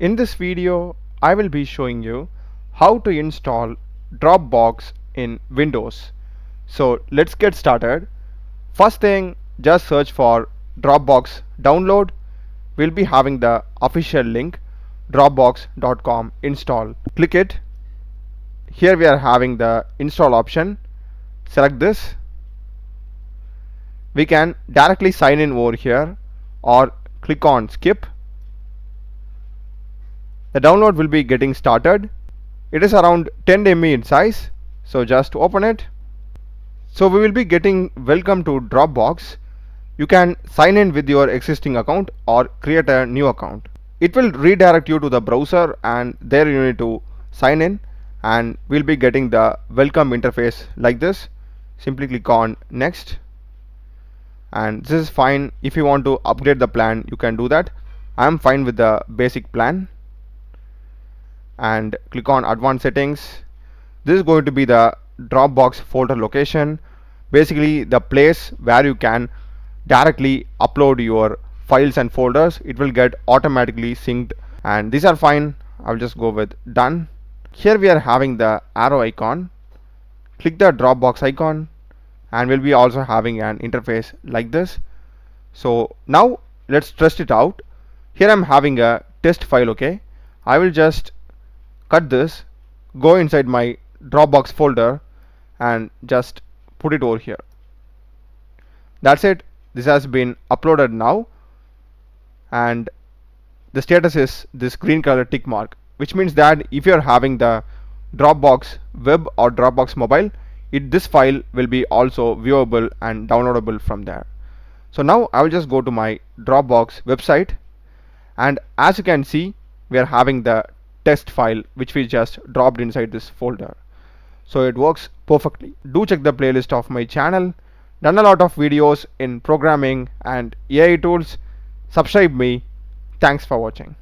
In this video, I will be showing you how to install Dropbox in Windows. So let's get started. First thing, just search for Dropbox download. We'll be having the official link dropbox.com install. Click it. Here we are having the install option. Select this. We can directly sign in over here or click on skip. The download will be getting started. It is around 10 MB in size, so just open it. So we will be getting welcome to Dropbox. You can sign in with your existing account or create a new account. It will redirect you to the browser and there you need to sign in, and we'll be getting the welcome interface like this. Simply click on next, and this is fine. If you want to upgrade the plan, you can do that. I am fine with the basic plan, and click on advanced settings. This is going to be the Dropbox folder location, basically the place where you can directly upload your files and folders. It will get automatically synced, and these are fine. I'll just go with done. Here we are having the arrow icon. Click the Dropbox icon and we'll be also having an interface like this. So now let's test it out. Here I'm having a test file. Okay, I will just cut this, go inside my Dropbox folder and just put it over here. That's it. This has been uploaded now, and the status is this green color tick mark, which means that if you're having the Dropbox web or Dropbox mobile, this file will be also viewable and downloadable from there. So now I will just go to my Dropbox website, and as you can see, we are having the test file which we just dropped inside this folder. So it works perfectly. Do check the playlist of my channel. Done a lot of videos in programming and AI tools. Subscribe me. Thanks for watching.